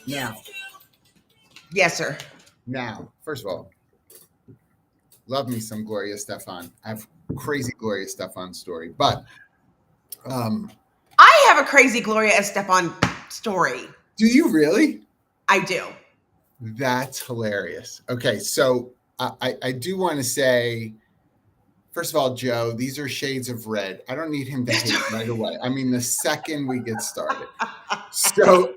Now, Yes, sir. first of all, love me some Gloria Estefan. I have crazy Gloria Estefan story, but I have a crazy Gloria Estefan story. do you really? I do. That's hilarious. Okay, so I do want to say, first of all, Joe, these are shades of red. I don't need him to hate right away. I mean, the second we get started. So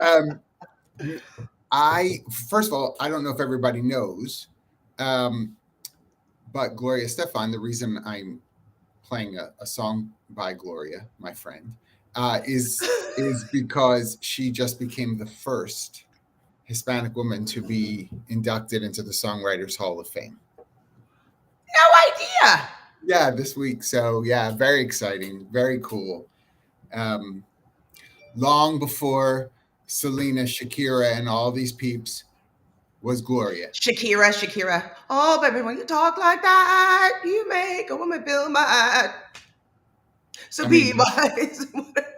first of all, I don't know if everybody knows, but Gloria Estefan, the reason I'm playing a song by Gloria, my friend, is because she just became the first Hispanic woman to be inducted into the Songwriters Hall of Fame. No idea. Yeah, this week. So yeah, very exciting, very cool. Long before Selena, Shakira, and all these peeps was Gloria. Shakira. Oh, baby, when you talk like that, you make a woman feel mad. So be wise.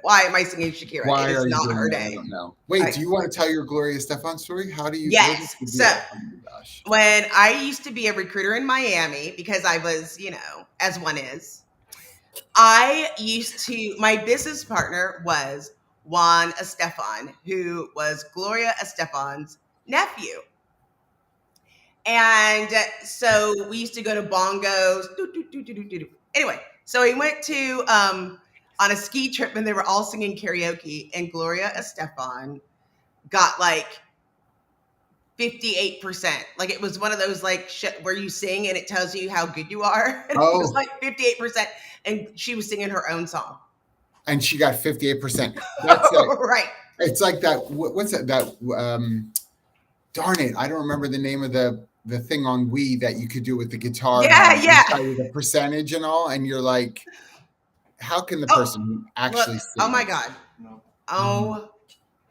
Why am I singing Shakira? Why It is are you not doing her that? I day. don't know. Wait, do you want to tell your Gloria Estefan story? How do you? Yes. So oh my gosh. when I used to be a recruiter in Miami, because I was, as one is, my business partner was Juan Estefan, who was Gloria Estefan's nephew. And so we used to go to bongos. Anyway, so we went to on a ski trip and they were all singing karaoke, and Gloria Estefan got like 58%. Like it was one of those like shit where you sing and it tells you how good you are. And It was like 58%, and she was singing her own song. And she got 58%. That's it. Right. It's like that. What's that? Darn it! I don't remember the name of the thing on Wii that you could do with the guitar. Yeah. Tell you the percentage and all, and you're like, how can the person actually sing? Oh my God. Oh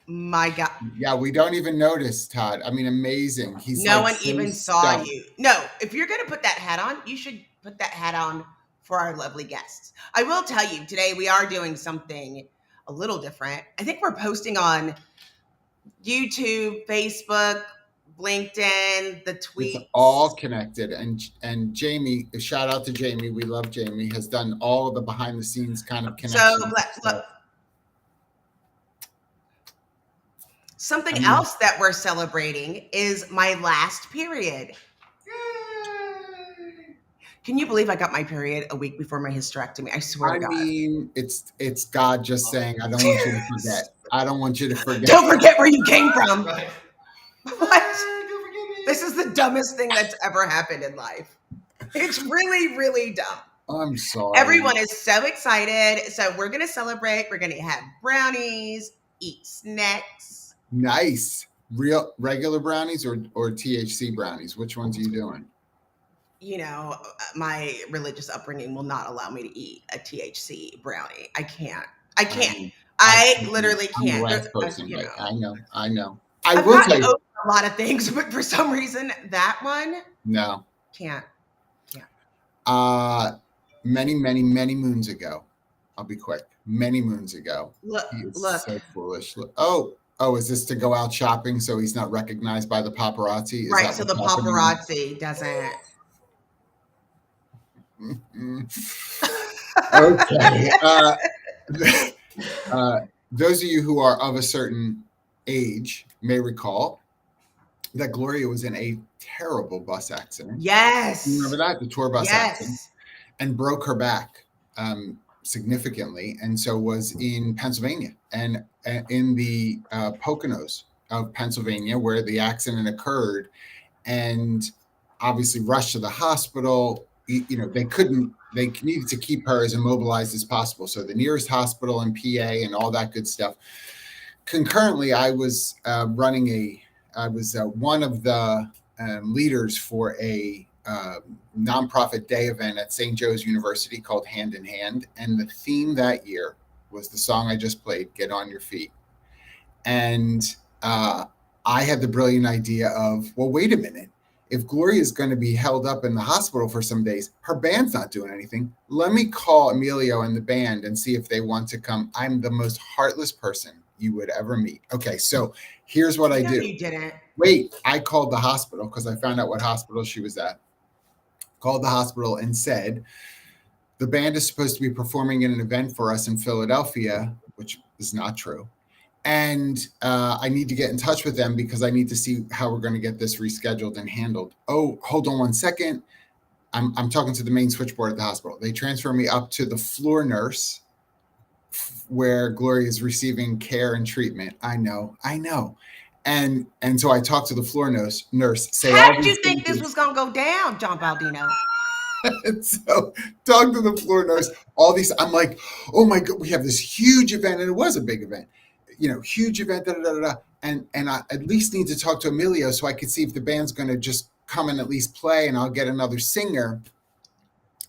my God. Yeah, we don't even notice, Todd. I mean, amazing. He's no like one even saw you. No, if you're going to put that hat on, you should put that hat on for our lovely guests. I will tell you, today we are doing something a little different. I think we're posting on YouTube, Facebook, LinkedIn, the tweets. It's all connected. And Jamie, shout out to Jamie. We love Jamie. Has done all of the behind the scenes kind of connections. So something else that we're celebrating is my last period. Can you believe I got my period a week before my hysterectomy? I swear to God. I mean, it's God just saying, I don't want you to forget. I don't want you to forget. Don't forget where you came from. Right. What? This is the dumbest thing that's ever happened in life. It's really, really dumb. I'm sorry. Everyone is so excited. So we're going to celebrate. We're going to have brownies, eat snacks. Nice. Real regular brownies or THC brownies? Which ones are you doing? My religious upbringing will not allow me to eat a THC brownie. I can't. I literally can't. I'm the last person, but I know. I will tell you a lot of things, but for some reason, that one, no, can't. Many moons ago. I'll be quick. Many moons ago. Look. So foolish. Oh, is this to go out shopping so he's not recognized by the paparazzi? Right. So the paparazzi doesn't. Okay. Those of you who are of a certain age may recall that Gloria was in a terrible bus accident. Yes. You remember that? The tour bus accident. And broke her back significantly. And so was in Pennsylvania and in the Poconos of Pennsylvania where the accident occurred, and obviously rushed to the hospital. They needed to keep her as immobilized as possible. So the nearest hospital in PA and all that good stuff. Concurrently, I was one of the leaders for a nonprofit day event at St. Joe's University called Hand in Hand. And the theme that year was the song I just played, Get On Your Feet. And I had the brilliant idea of, well, wait a minute. If Gloria is going to be held up in the hospital for some days, her band's not doing anything. Let me call Emilio and the band and see if they want to come. I'm the most heartless person you would ever meet. Okay, so here's what I No, do. you didn't. Wait, I called the hospital because I found out what hospital she was at. Called the hospital and said, the band is supposed to be performing in an event for us in Philadelphia, which is not true. And I need to get in touch with them because I need to see how we're going to get this rescheduled and handled. Oh, hold on one second. I'm talking to the main switchboard at the hospital. They transfer me up to the floor nurse where Gloria is receiving care and treatment. I know. And so I talked to the floor nurse, say How all did these you think this things. was going to go down, John Baldino? And so talk to the floor nurse, all these, I'm like, oh my God, we have this huge event. And it was a big event, huge event, And I at least need to talk to Emilio so I could see if the band's going to just come and at least play and I'll get another singer.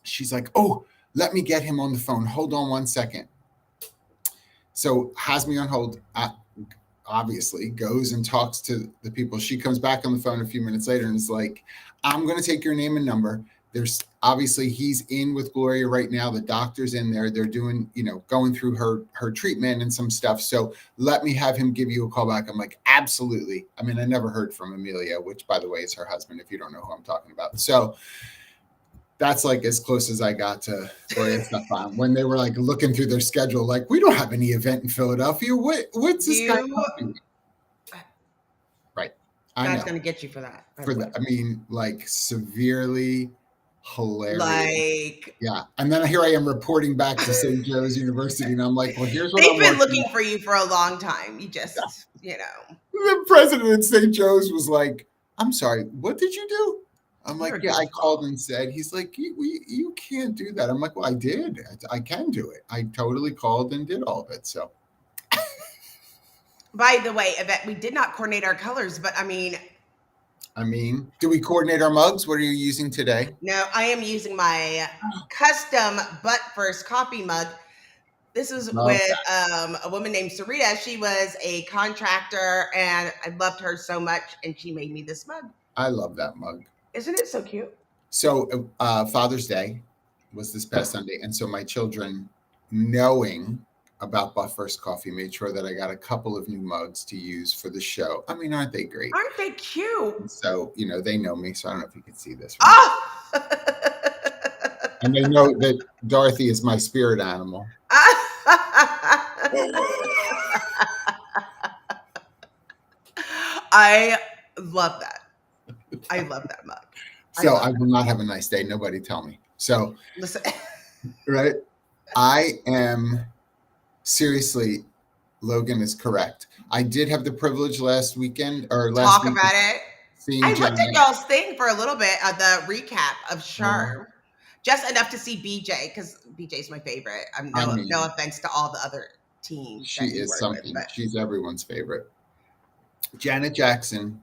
She's like, oh, let me get him on the phone. Hold on one second. So has me on hold, obviously goes and talks to the people. She comes back on the phone a few minutes later and is like, I'm going to take your name and number. There's obviously he's in with Gloria right now. The doctor's in there. They're doing, going through her treatment and some stuff. So let me have him give you a call back. I'm like, absolutely. I mean, I never heard from Amelia, which by the way is her husband, if you don't know who I'm talking about. So that's like as close as I got to Gloria Estefan when they were like looking through their schedule, like, we don't have any event in Philadelphia. What's this guy talking about? Right. God's going to get you for that. I mean, like severely hilarious. Like, yeah. And then here I am reporting back to St. Joe's University, and I'm like, well, here's what they've been looking for you for a long time. You just, The president of St. Joe's was like, I'm sorry, what did you do? I'm like, yeah, I called and said. He's like, you can't do that. I'm like, well, I did. I can do it. I totally called and did all of it. So. By the way, Yvette, we did not coordinate our colors, but I mean, do we coordinate our mugs? What are you using today? No, I am using my custom Butt First coffee mug. This is with a woman named Sarita. She was a contractor, and I loved her so much, and she made me this mug. I love that mug. Isn't it so cute? So Father's Day was this past Sunday, and so my children, knowing about Butt First Coffee, made sure that I got a couple of new mugs to use for the show. I mean, aren't they great? Aren't they cute? And so, they know me, so I don't know if you can see this. Oh! And they know that Dorothy is my spirit animal. I love that. I love that mug. So I will not have a nice day. Nobody tell me. So, listen, right? I am seriously, Logan is correct. I did have the privilege last weekend or last week. Talk about it. I looked at y'all's thing for a little bit of the recap of Charm, just enough to see BJ because BJ's my favorite. No offense to all the other teams. She is something. She's everyone's favorite. Janet Jackson.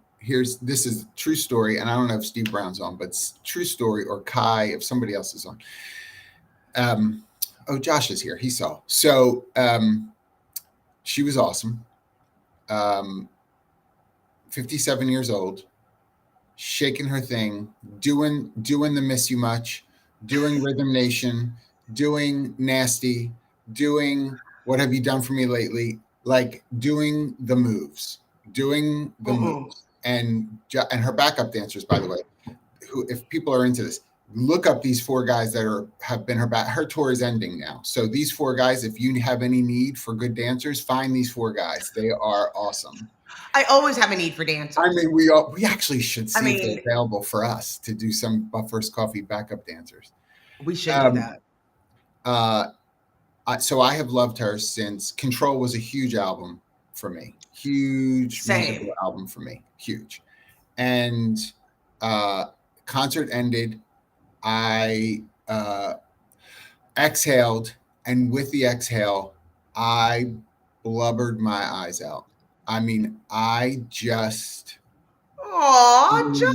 This is a true story, and I don't know if Steve Brown's on, but it's true story, or Kai, if somebody else is on. Josh is here. He saw. So she was awesome. 57 years old, shaking her thing, doing the Miss You Much, doing Rhythm Nation, doing Nasty, doing What Have You Done For Me Lately, like doing the moves. And her backup dancers, by the way, who, if people are into this, look up these 4 guys that have been her tour is ending now. So these 4 guys, if you have any need for good dancers, find these 4 guys. They are awesome. I always have a need for dancers. I mean, we actually should see if they're available for us to do some Butt First Coffee backup dancers. We should do that. So I have loved her since Control was a huge album for me. Huge musical album for me. Huge. And concert ended. I exhaled, and with the exhale, I blubbered my eyes out. I mean, I just. Aw, John.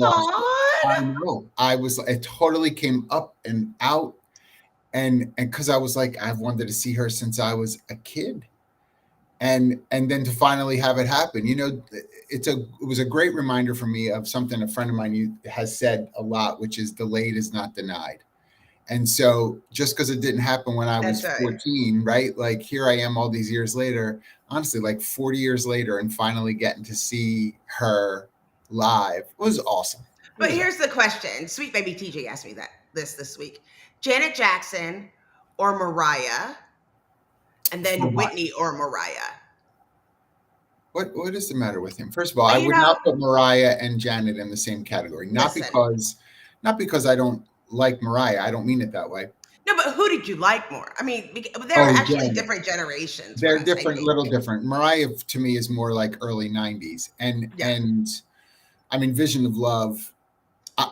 I know. It totally came up and out, and because I was like, I've wanted to see her since I was a kid. And then to finally have it happen, it was a great reminder for me of something a friend of mine has said a lot, which is delayed is not denied. And so just because it didn't happen when I was That's right. 14, right? Like here I am all these years later, honestly, like 40 years later, and finally getting to see her live was awesome. But here's the question. Sweet baby TJ asked me this week. Janet Jackson or Mariah, and then Whitney or Mariah. What is the matter with him? First of all, I You would know, not put Mariah and Janet in the same category. Not because I don't like Mariah. I don't mean it that way. No, but who did you like more? I mean, they're actually Janet. different generations. They're different, little different. Mariah to me is more like early 90s. And I mean, Vision of Love.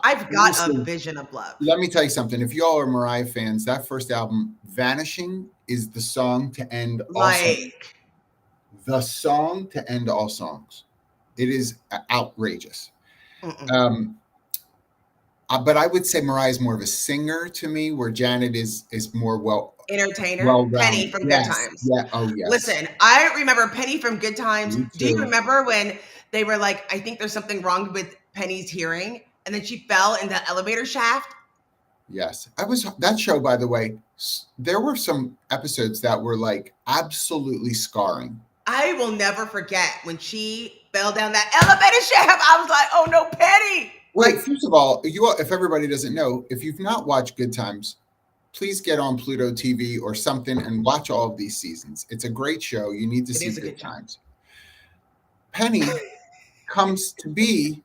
I've got a Vision of Love. Let me tell you something. If y'all are Mariah fans, that first album, Vanishing, is the song to end all songs. The song to end all songs. It is outrageous. But I would say Mariah is more of a singer to me, where Janet is more entertainer. Penny from Good Times. Yeah. Oh yeah. Listen, I remember Penny from Good Times. Do you remember when they were like, I think there's something wrong with Penny's hearing, and then she fell in the elevator shaft? Yes. That show, by the way, there were some episodes that were like absolutely scarring. I will never forget when she fell down that elevator shaft. I was like, oh no, Penny. Wait, first of all, if everybody doesn't know, if you've not watched Good Times, please get on Pluto TV or something and watch all of these seasons. It's a great show. You need to see Good Times. Penny comes to be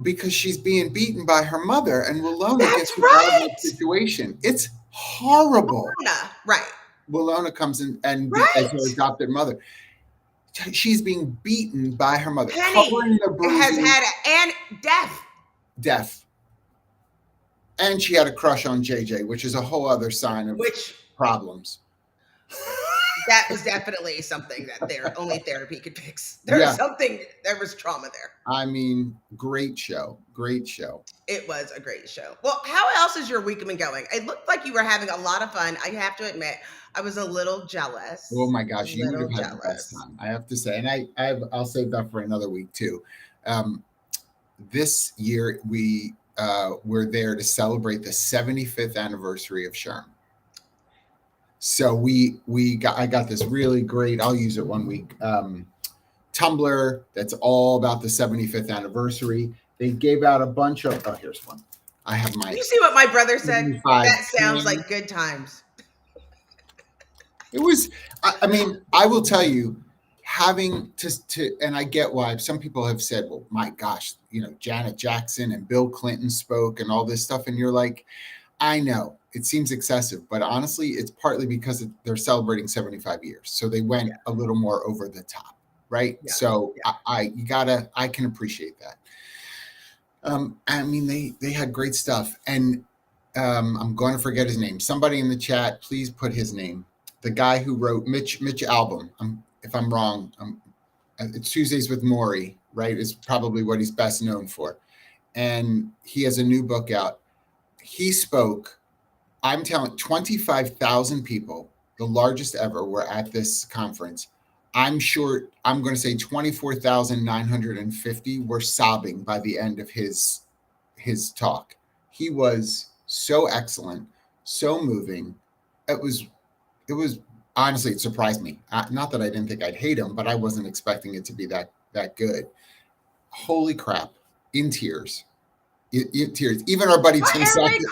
because she's being beaten by her mother, and Willona gets out of the situation. It's horrible. Right. Willona comes in and as her adopted mother. She's being beaten by her mother. Penny has had and deaf. And she had a crush on JJ, which is a whole other sign of problems. That was definitely something that only therapy could fix. There was trauma there. I mean, great show. It was a great show. Well, how else is your week been going? It looked like you were having a lot of fun. I have to admit, I was a little jealous. Oh my gosh, you would have had the best time, I have to say. And I'll save that for another week too. This year we were there to celebrate the 75th anniversary of SHRM. So I got this really great, I'll use it one week, Tumblr that's all about the 75th anniversary. They gave out a bunch of, here's one. I have my. You see what my brother said? That sounds like good times. It was, I mean, I will tell you, having to, and I get why some people have said, well, my gosh, Janet Jackson and Bill Clinton spoke and all this stuff. And you're like, I know it seems excessive, but honestly, it's partly because they're celebrating 75 years. So they went a little more over the top. Right. Yeah. So I can appreciate that. I mean, they had great stuff, and I'm going to forget his name. Somebody in the chat, please put his name. The guy who wrote Mitch Albom. If I'm wrong, it's Tuesdays with Maury, right? Is probably what he's best known for. And he has a new book out. He spoke, I'm telling 25,000 people, the largest ever, were at this conference. I'm sure, I'm going to say 24,950 were sobbing by the end of his talk. He was so excellent, so moving. It was honestly, it surprised me. Not that I didn't think I'd hate him, but I wasn't expecting it to be that good. Holy crap. In tears. In tears. Even our buddy Tim Sackett.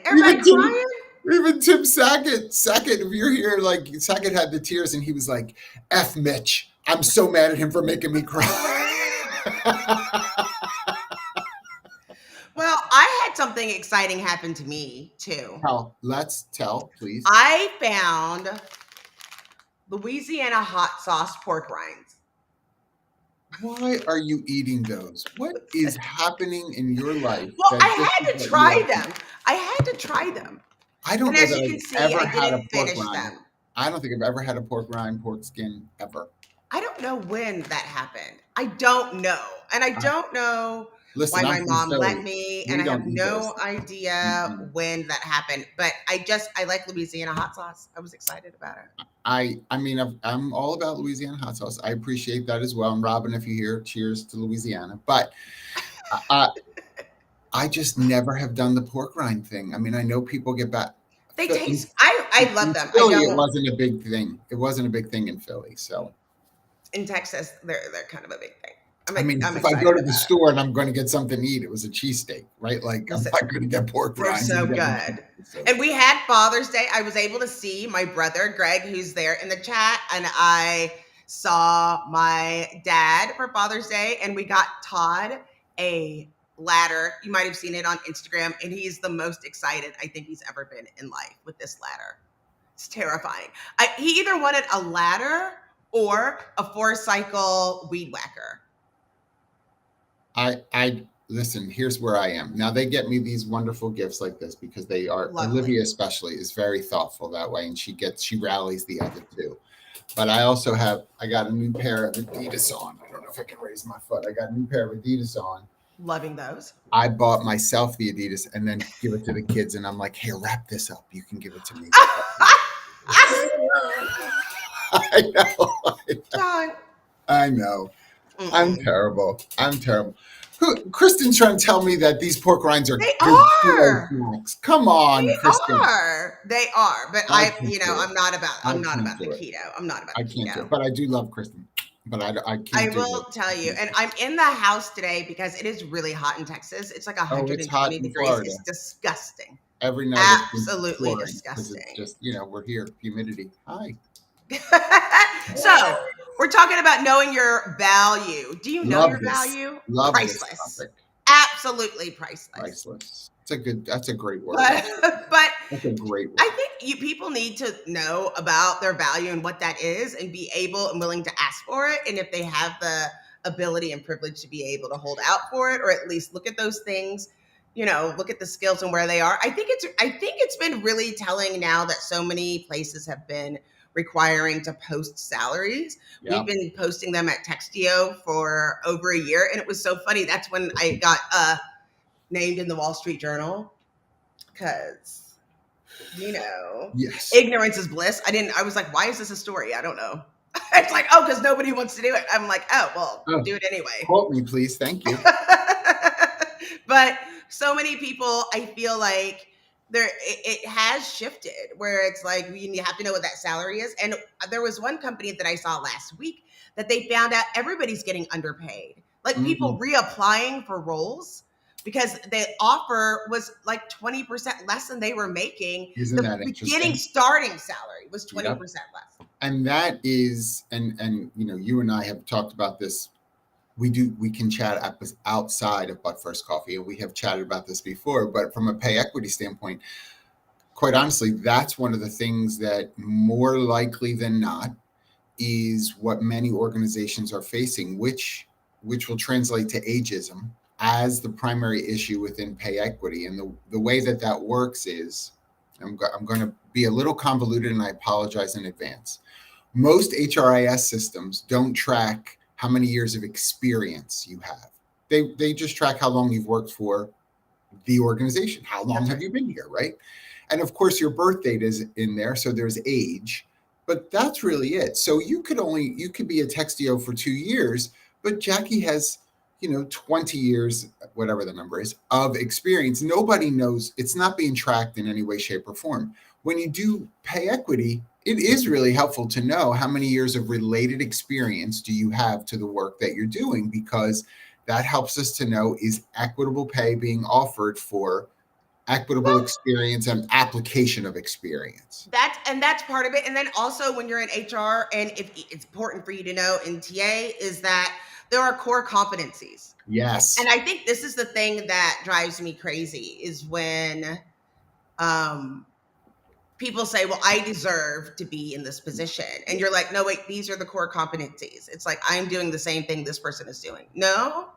Everybody crying? Even Tim Sackett, if you're here, like Sackett had the tears and he was like, F Mitch, I'm so mad at him for making me cry. Well, I had something exciting happen to me too. Let's tell, please. I found Louisiana hot sauce pork rinds. Why are you eating those? What is happening in your life? Well, I had to try them. I don't know that I've ever had a pork rind. Them. I don't think I've ever had a pork rind, pork skin, ever. I don't know when that happened. I don't know. And I don't know why my mom let me. And I have no idea when that happened. But I like Louisiana hot sauce. I was excited about it. I mean, I'm all about Louisiana hot sauce. I appreciate that as well. And Robin, if you're here, cheers to Louisiana. But I just never have done the pork rind thing. I mean, I know people get back. They In, taste. I love in them. I Philly, it don't. wasn't a big thing. It wasn't a big thing in Philly. So, In Texas, they're kind of a big thing. I mean, I'm if I go excited to the about it. store and I'm going to get something to eat, it was a cheesesteak, right? Like, I'm Listen, not going to get pork they're rinds so and get them. good. So, And we had Father's Day. I was able to see my brother, Greg, who's there in the chat, and I saw my dad for Father's Day, and we got Todd a ladder. You might have seen it on Instagram, and he's the most excited I think he's ever been in life with this ladder. It's terrifying. He either wanted a ladder or a 4-cycle weed whacker. I listen, here's where I am. Now they get me these wonderful gifts like this because they are Lovely. Olivia especially is very thoughtful that way, and she rallies the other two. But I also I got a new pair of Adidas on. I don't know if I can raise my foot. I got a new pair of Adidas on. Loving those. I bought myself the Adidas and then give it to the kids, and I'm like, here, wrap this up. You can give it to me. I know. John. I know. I'm terrible. Kristen's trying to tell me that these pork rinds are They good are. snacks. Come on, Kristen. They are. But I'm not about the it. keto. I'm not about I the can't do keto. it. But I do love Kristen. But I can't I do will it. tell you, and I'm in the house today because it is really hot in Texas. It's like 120 degrees. Florida. It's disgusting. Every night. Absolutely disgusting. It's just, we're here. Humidity. Hi. So we're talking about knowing your value. Do you know your value? Love priceless. This topic. Absolutely priceless. Priceless. That's a great word. But that's a great word. I think people need to know about their value and what that is and be able and willing to ask for it. And if they have the ability and privilege to be able to hold out for it, or at least look at those things, look at the skills and where they are. I think it's been really telling now that so many places have been requiring to post salaries. Yeah. We've been posting them at Textio for over a year. And it was so funny. That's when I got named in the Wall Street Journal because, yes, ignorance is bliss. I was like, why is this a story? I don't know. It's like, because nobody wants to do it. I'm like, do it anyway. Quote me, please. Thank you. But so many people, I feel like it has shifted where it's like you have to know what that salary is. And there was one company that I saw last week that they found out everybody's getting underpaid. Like people reapplying for roles because the offer was like 20% less than they were making. Isn't that interesting? Starting salary was 20% less. And that is, and you and I have talked about this. We can chat outside of But First Coffee, and we have chatted about this before, but from a pay equity standpoint, quite honestly, that's one of the things that more likely than not is what many organizations are facing, which will translate to ageism as the primary issue within pay equity. And the way that works is, I'm going to be a little convoluted and I apologize in advance. Most HRIS systems don't track how many years of experience you have. They just track how long you've worked for the organization. How long have you been here, right? And of course, your birth date is in there, so there's age, but that's really it. So you could be a Textio for 2 years, but Jackye has 20 years, whatever the number is, of experience. Nobody knows. It's not being tracked in any way, shape, or form. When you do pay equity, it is really helpful to know how many years of related experience do you have to the work that you're doing, because that helps us to know, is equitable pay being offered for equitable experience and application of experience. That's part of it. And then also when you're in HR, and if it's important for you to know in TA, is that there are core competencies. Yes. And I think this is the thing that drives me crazy is when people say, well, I deserve to be in this position. And you're like, no, wait, these are the core competencies. It's like, I'm doing the same thing this person is doing. No,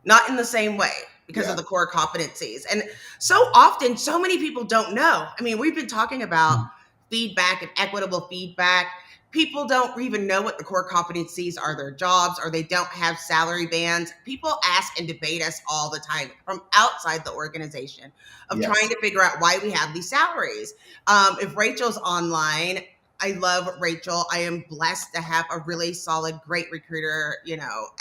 not in the same way because of the core competencies. And so often, so many people don't know. I mean, we've been talking about feedback and equitable feedback. People don't even know what the core competencies are, their jobs, or they don't have salary bands. People ask and debate us all the time from outside the organization of trying to figure out why we have these salaries. If Rachel's online, I love Rachel. I am blessed to have a really solid, great recruiter,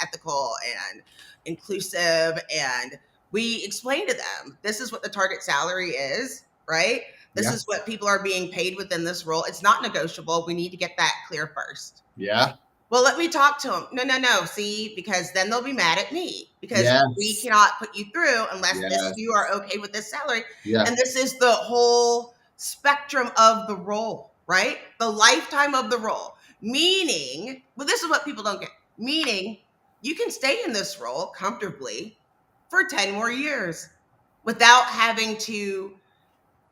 ethical and inclusive and We explain to them, this is what the target salary is, right? This Yeah. is what people are being paid within this role. It's not negotiable. We need to get that clear first. Yeah. Well, let me talk to them. No. See, because then they'll be mad at me because we Yes. cannot put you through unless Yes. you are okay with this salary. Yeah. And this is the whole spectrum of the role, right? The lifetime of the role. Meaning, well, this is what people don't get. Meaning, you can stay in this role comfortably for 10 more years without having to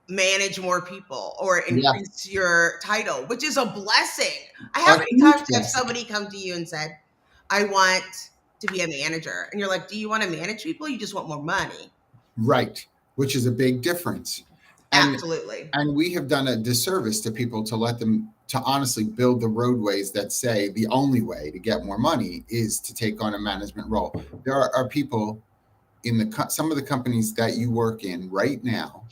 manage more people or Yeah. increase your title, which is a blessing. How A many huge times have blessing. somebody come to you and said, I want to be a manager? And you're like, do you want to manage people? You just want more money. Right. Which is a big difference. Absolutely. And we have done a disservice to people to let them to honestly build the roadways that say the only way to get more money is to take on a management role. There are people in some of the companies that you work in right now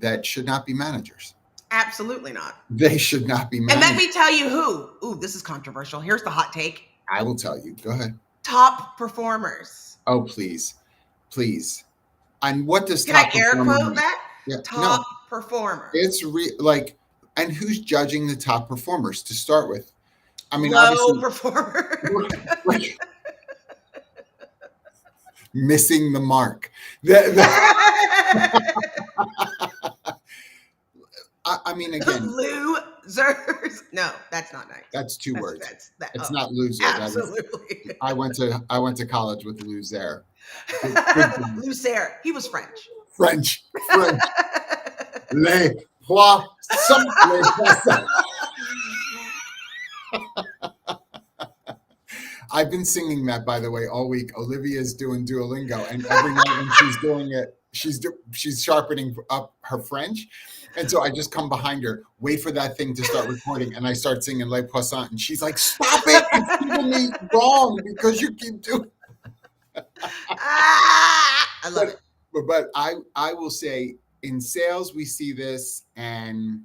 that should not be managers. Absolutely not. They should not be And managers. let me tell you who. Ooh, this is controversial. Here's the hot take. I will tell you. Go ahead. Top performers. Oh, please. Please. And what does Can I top air performer quote mean? that? Yeah, Top no, performer. it's and who's judging the top performers to start with? I mean, Low obviously, performer. like, missing the mark. I mean, again, Losers. No, that's not nice. that's two words. It's Oh, not loser. absolutely. I went to college with loser. Lucer. He was French. French. Les poissons. I've been singing that, by the way, all week. Olivia's doing Duolingo, and every night when she's doing it, she's sharpening up her French. And so I just come behind her, wait for that thing to start recording, and I start singing Les Poissons, and she's like, "Stop it! It's giving me wrong because you keep doing." I love it. But I will say, in sales we see this, and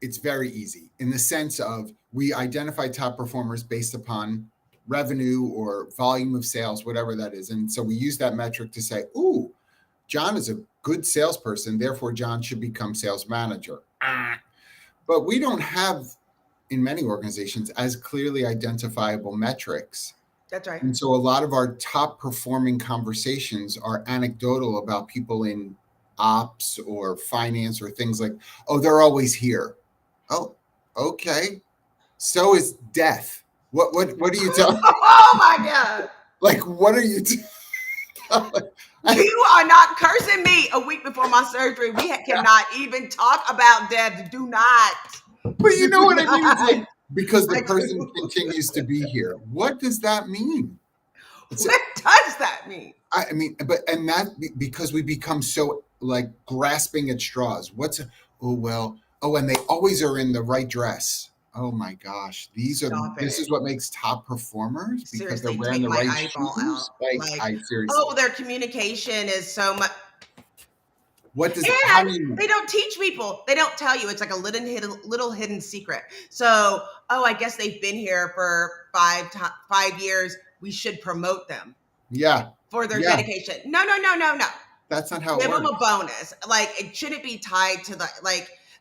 it's very easy in the sense of we identify top performers based upon revenue or volume of sales, whatever that is. And so we use that metric to say, ooh, John is a good salesperson, therefore John should become sales manager. But we don't have, in many organizations, as clearly identifiable metrics. That's right. And so a lot of our top performing conversations are anecdotal about people in ops or finance or things like, oh, they're always here. Oh, okay. So is death. What do you tell? Oh my God. Like, what are you You are not cursing me a week before my surgery. We cannot even talk about death. Do not. But you know what I mean? It's like, because the person continues to be here. What does that mean? What does that mean? I mean, because we become so like grasping at straws. And they always are in the right dress. Oh my gosh, this is what makes top performers, because Seriously, they're wearing the right shoes. Like, seriously. oh, their communication is so much. What does they don't teach people. They don't tell you. It's like a little hidden secret. So, I guess they've been here for 5 years. We should promote them. Yeah. For their dedication. No. That's not how it works. Give them a bonus. Like, it shouldn't be tied to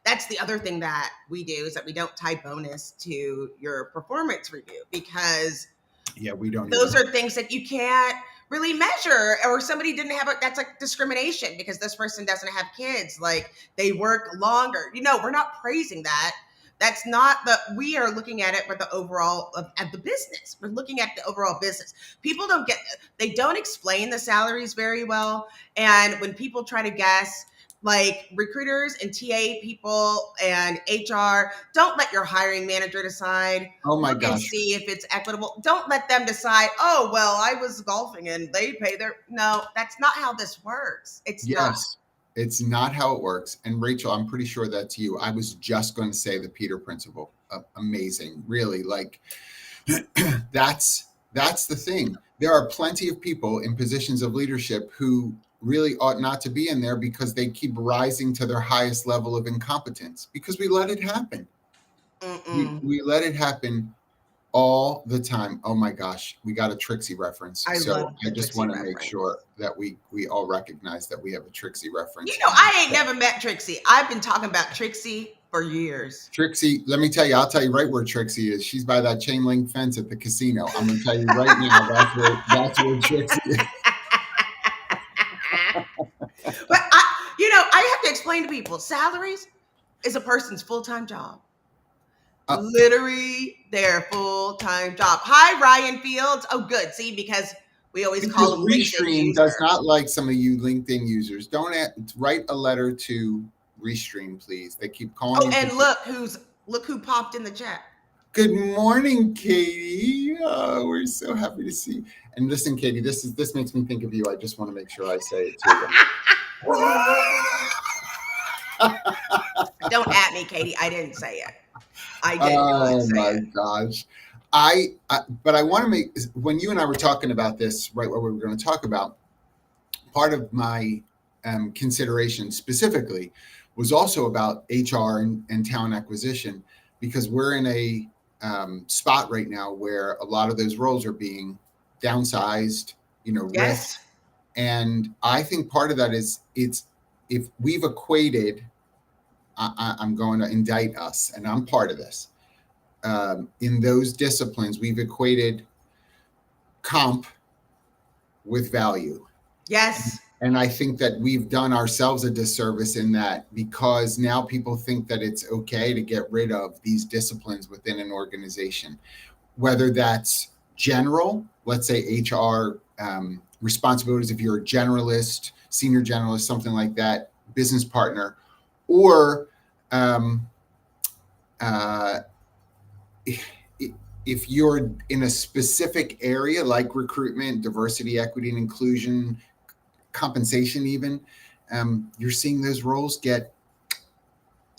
that's the other thing that we do, is that we don't tie bonus to your performance review, because we don't. Those are things that you can't really measure, or somebody didn't have that's like discrimination because this person doesn't have kids, like they work longer. We're not praising that. That's not we are looking at it for the overall at the business. We're looking at the overall business. People they don't explain the salaries very well. And when people try to guess, like recruiters and TA people and HR, don't let your hiring manager decide. Oh my gosh. And see if it's equitable. Don't let them decide, oh, well, I was golfing and they pay no, that's not how this works. It's not how it works. And Rachel, I'm pretty sure that's you. I was just going to say the Peter principle. Amazing. Really, like that's the thing. There are plenty of people in positions of leadership who really ought not to be in there because they keep rising to their highest level of incompetence because we let it happen. We let it happen all the time. Oh my gosh, we got a Trixie reference. I So love I the just Trixie want to make reference. sure that we all recognize that we have a Trixie reference. I ain't never met Trixie. I've been talking about Trixie for years. Trixie, let me tell you, I'll tell you right where Trixie is. She's by that chain link fence at the casino. I'm going to tell you right now, that's where Trixie is. But I have to explain to people, salaries is a person's full-time job. Literally their full-time job. Hi, Ryan Fields. Oh, good. See, because we always call Because him LinkedIn Restream user. does not like some of you LinkedIn users. Don't write a letter to Restream, please. They keep calling you. And look who popped in the chat. Good morning, Katie. Oh, we're so happy to see you. And listen, Katie, this makes me think of you. I just want to make sure I say it too. Don't at me, Katie. I didn't say it. I did not say my it. Gosh. But I want to make, when you and I were talking about this, right, what we were going to talk about, part of my consideration specifically was also about HR and talent acquisition, because we're in a spot right now where a lot of those roles are being downsized, Yes. risked. And I think part of that is if we've equated, I'm going to indict us, and I'm part of this. In those disciplines, we've equated comp with value. Yes. And I think that we've done ourselves a disservice in that, because now people think that it's okay to get rid of these disciplines within an organization, whether that's general, let's say HR responsibilities, if you're a generalist, senior generalist, something like that, business partner, or if you're in a specific area like recruitment, diversity, equity, and inclusion, compensation even, you're seeing those roles get.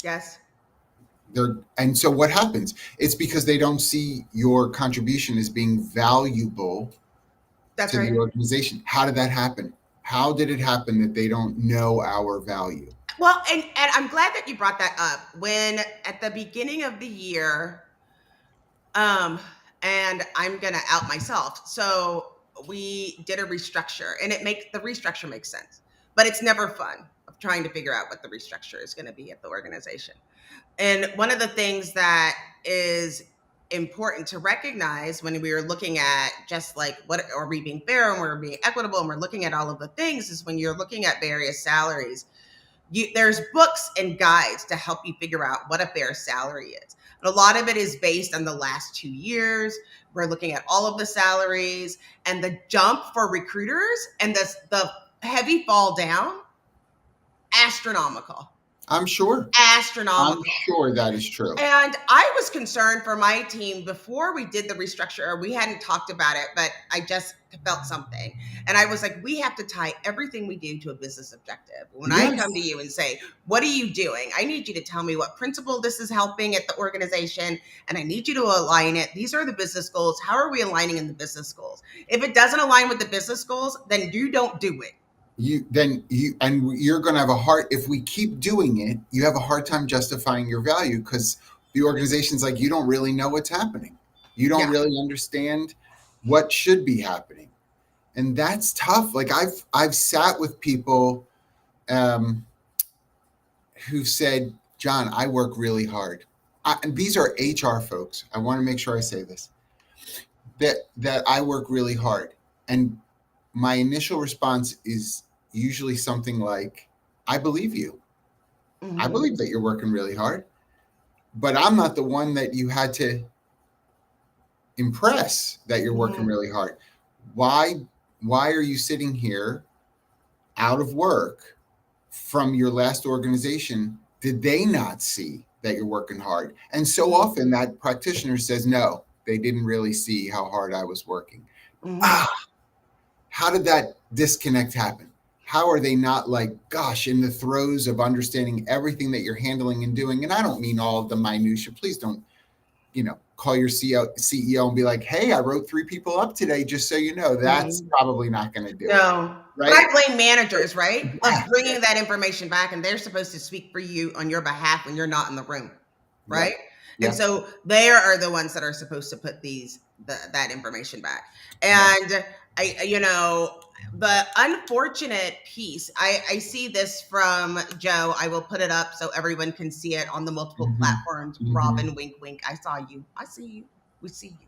Yes. And so what happens? It's because they don't see your contribution as being valuable to the organization. How did that happen? How did it happen that they don't know our value? Well, and I'm glad that you brought that up. When at the beginning of the year, and I'm gonna out myself. So we did a restructure, and the restructure makes sense, but it's never fun of trying to figure out what the restructure is going to be at the organization. And one of the things that is important to recognize when we are looking at just like what are we being fair and we're being equitable and we're looking at all of the things is when you're looking at various salaries, there's books and guides to help you figure out what a fair salary is. And a lot of it is based on the last 2 years. We're looking at all of the salaries, and the jump for recruiters and the heavy fall down, astronomical. I'm sure. Astronomical. I'm sure that is true. And I was concerned for my team before we did the restructure. We hadn't talked about it, but I just felt something. And I was like, we have to tie everything we do to a business objective. When I come to you and say, what are you doing? I need you to tell me what principle this is helping at the organization, and I need you to align it. These are the business goals. How are we aligning in the business goals? If it doesn't align with the business goals, then you don't do it. You're going to have a hard, if we keep doing it, you have a hard time justifying your value, because the organization's like, you don't really know what's happening. You don't really understand what should be happening. And that's tough. Like I've sat with people who said, John, I work really hard. And these are HR folks. I want to make sure I say this, that I work really hard. And my initial response is usually something like, I believe you. Mm-hmm. I believe that you're working really hard, but I'm not the one that you had to impress that you're working really hard. Why are you sitting here out of work from your last organization? Did they not see that you're working hard? And so often that practitioner says, no, they didn't really see how hard I was working. How did that disconnect happen? How are they not like, gosh, in the throes of understanding everything that you're handling and doing? And I don't mean all of the minutia. Please don't, call your CEO and be like, hey, I wrote 3 people up today, just so you know. That's probably not going to do it. No. Right? But I blame managers, right? Of bringing that information back, and they're supposed to speak for you on your behalf when you're not in the room, right? Yeah. And so they are the ones that are supposed to put that information back. Yeah. And the unfortunate piece, I see this from Joe. I will put it up so everyone can see it on the multiple platforms. Robin, wink, wink. I saw you. I see you. We see you.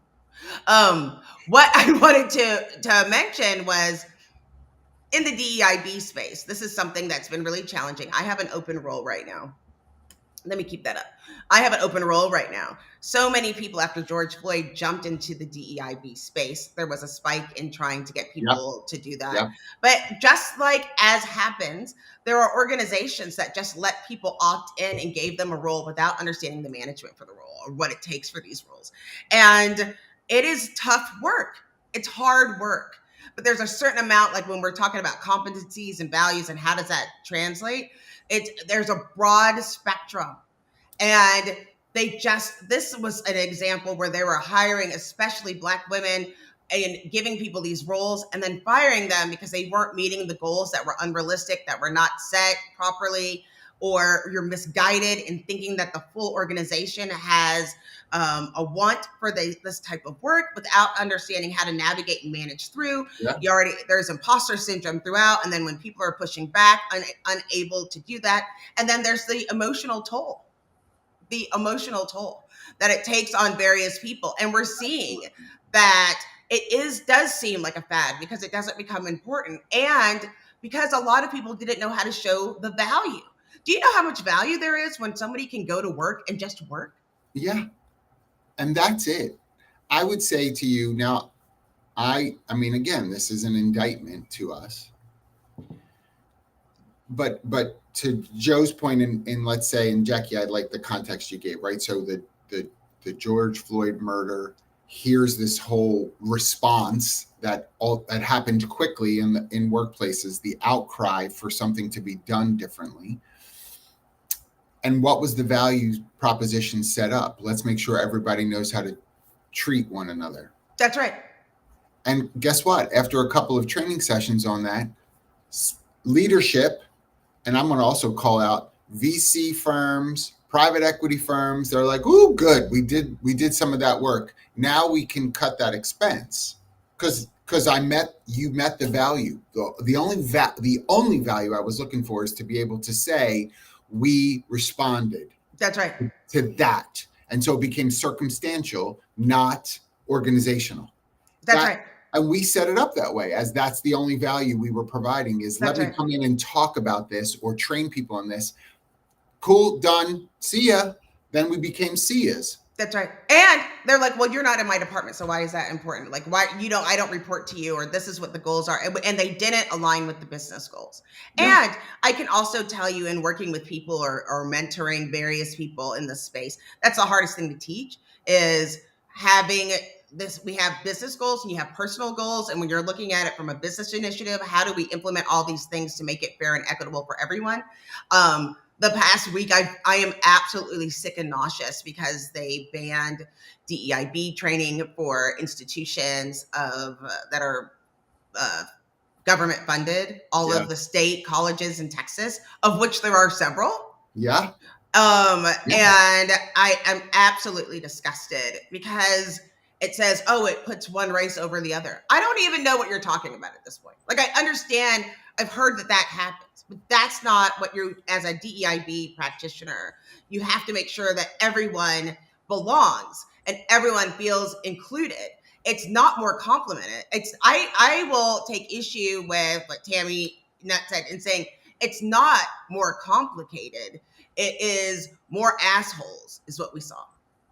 What I wanted to mention was in the DEIB space. This is something that's been really challenging. I have an open role right now. Let me keep that up. I have an open role right now. So many people after George Floyd jumped into the DEIB space. There was a spike in trying to get people to do that. Yeah. But just like as happens, there are organizations that just let people opt in and gave them a role without understanding the management for the role or what it takes for these roles. And it is tough work. It's hard work. But there's a certain amount, like when we're talking about competencies and values and how does that translate, there's a broad spectrum. And this was an example where they were hiring especially Black women and giving people these roles and then firing them because they weren't meeting the goals that were unrealistic, that were not set properly, or you're misguided in thinking that the full organization has a want for this type of work without understanding how to navigate and manage through. Yeah. There's imposter syndrome throughout. And then when people are pushing back, unable to do that. And then there's the emotional toll that it takes on various people. And we're seeing that does seem like a fad because it doesn't become important. And because a lot of people didn't know how to show the value. Do you know how much value there is when somebody can go to work and just work? Yeah. And that's it. I would say to you now, I mean, again, this is an indictment to us. But to Joe's point in let's say, and Jackye, I like the context you gave, right? So the George Floyd murder, here's this whole response that happened quickly in workplaces, the outcry for something to be done differently. And what was the value proposition set up? Let's make sure everybody knows how to treat one another. That's right. And guess what? After a couple of training sessions on that, leadership, and I'm going to also call out VC firms, private equity firms, they're like, "Ooh, good. We did some of that work. Now we can cut that expense." Because you met the value. The only value I was looking for is to be able to say, we responded. That's right. To that. And so it became circumstantial, not organizational. That's right. And we set it up that way, as that's the only value we were providing is let me come in and talk about this or train people on this. Cool, done, see ya. Then we became see-yas. That's right. And they're like, well, you're not in my department, so why is that important? Like, why I don't report to you, or this is what the goals are. And they didn't align with the business goals. Yeah. And I can also tell you, in working with people or mentoring various people in this space, that's the hardest thing to teach is having this. We have business goals and you have personal goals. And when you're looking at it from a business initiative, how do we implement all these things to make it fair and equitable for everyone? The past week, I am absolutely sick and nauseous because they banned DEIB training for institutions that are government funded, all of the state colleges in Texas, of which there are several. Yeah. And I am absolutely disgusted because it says, oh, it puts one race over the other. I don't even know what you're talking about at this point. Like, I understand, I've heard that happens, but that's not what as a DEIB practitioner, you have to make sure that everyone belongs and everyone feels included. It's not more complimented. I will take issue with what Tammy Nutt said in saying it's not more complicated. It is more assholes is what we saw.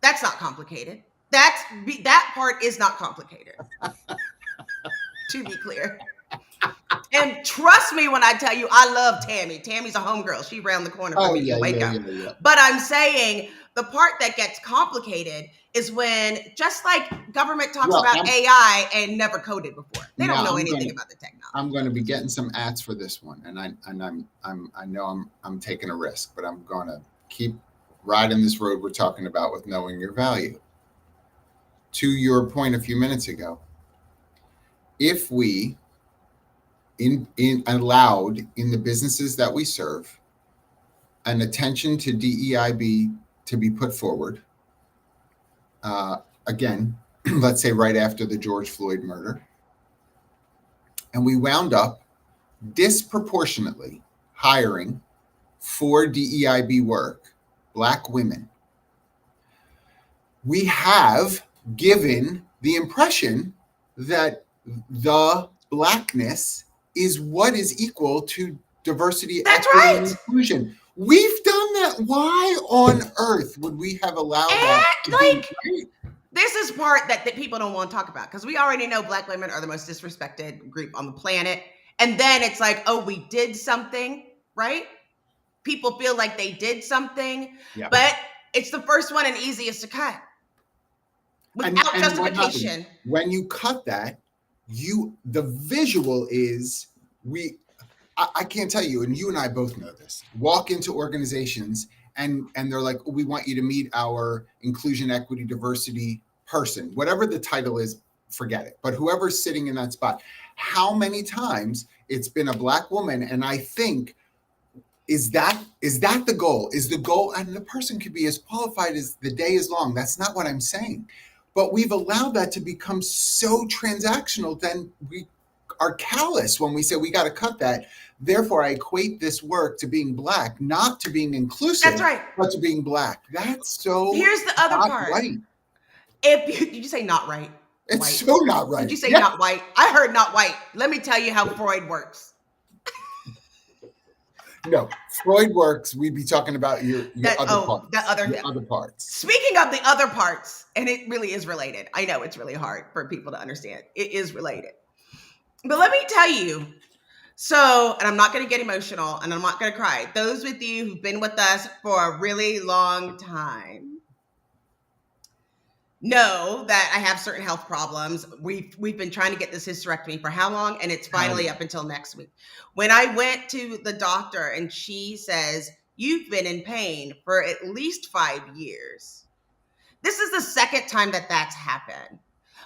That's not complicated. That part is not complicated. To be clear. And trust me when I tell you, I love Tammy. Tammy's a homegirl. She around the corner from me. Yeah. But I'm saying the part that gets complicated is when, just like government talks about AI and never coded before. They don't know anything about the technology. I'm going to be getting some ads for this one, and I know I'm taking a risk, but I'm going to keep riding this road we're talking about with knowing your value. To your point a few minutes ago, if we allowed in the businesses that we serve an attention to DEIB to be put forward, again, let's say right after the George Floyd murder. And we wound up disproportionately hiring for DEIB work Black women. We have given the impression that the Blackness is what is equal to diversity, That's equity, right. and inclusion. We've done that. Why on earth would we have allowed that? This is part that people don't want to talk about, because we already know Black women are the most disrespected group on the planet. And then it's like, oh, we did something, right? People feel like they did something, but it's the first one and easiest to cut without justification. When you cut that, the visual is I can't tell you, and you and I both know this. Walk into organizations and they're like, oh, we want you to meet our inclusion, equity, diversity person, whatever the title is, forget it. But whoever's sitting in that spot, how many times it's been a Black woman, and I think, is that the goal? Is the goal, and the person could be as qualified as the day is long. That's not what I'm saying. But we've allowed that to become so transactional, then we are callous when we say we got to cut that. Therefore, I equate this work to being Black, not to being inclusive. That's right. But to being Black. That's so. Here's the other part. Right. Did you say not right? It's white. So not right. Did you say not white? I heard not white. Let me tell you how Freud works. No, Freud works. We'd be talking about your other parts. The other parts. Speaking of the other parts, and it really is related. I know it's really hard for people to understand. It is related. But let me tell you. So, and I'm not going to get emotional and I'm not going to cry. Those with you who've been with us for a really long time know that I have certain health problems. We've been trying to get this hysterectomy for how long? And it's finally up until next week. When I went to the doctor and she says, you've been in pain for at least 5 years. This is the second time that that's happened.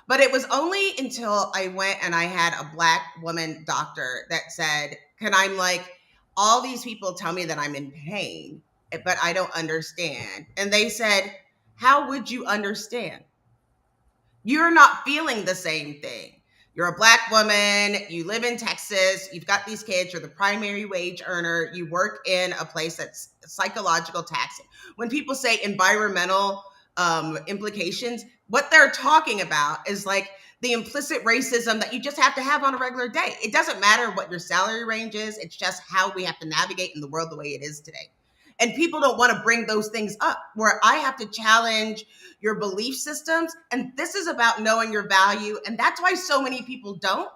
But it was only until I went and I had a Black woman doctor that said, I'm like, all these people tell me that I'm in pain, but I don't understand. And they said, how would you understand? You're not feeling the same thing. You're a Black woman, you live in Texas, you've got these kids, you're the primary wage earner, you work in a place that's psychological taxing. When people say environmental implications, what they're talking about is like the implicit racism that you just have to have on a regular day. It doesn't matter what your salary range is, it's just how we have to navigate in the world the way it is today. And people don't want to bring those things up, where I have to challenge your belief systems. And this is about knowing your value. And that's why so many people don't,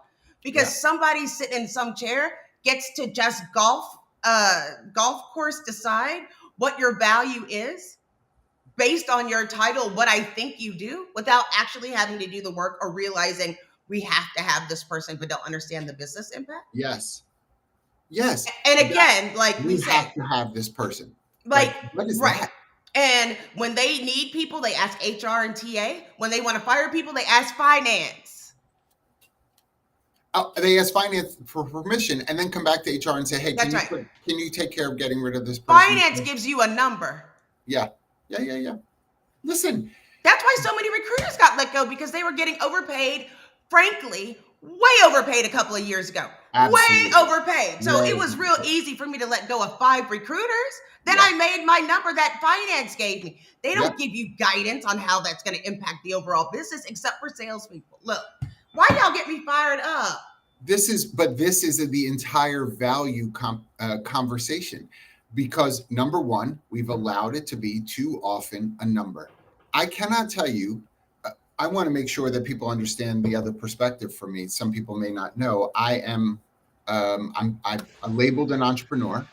because somebody sitting in some chair gets to just golf course decide what your value is based on your title, what I think you do, without actually having to do the work or realizing we have to have this person, but don't understand the business impact. Yes. And again, like we have to have this person. Like, what is that? And when they need people, they ask HR and TA. When they want to fire people, they ask finance. They ask finance for permission and then come back to HR and say, hey, can you take care of getting rid of this person? Finance gives you a number. Yeah. Listen. That's why so many recruiters got let go, because they were getting overpaid, frankly, way overpaid a couple of years ago. Absolutely. Way overpaid. So it was real easy for me to let go of 5 recruiters. Then I made my number that finance gave me. They don't give you guidance on how that's going to impact the overall business, except for salespeople. Look, why y'all get me fired up? This is the entire value conversation, because number one, we've allowed it to be too often a number. I cannot tell you. I want to make sure that people understand the other perspective for me. Some people may not know. I'm labeled an entrepreneur.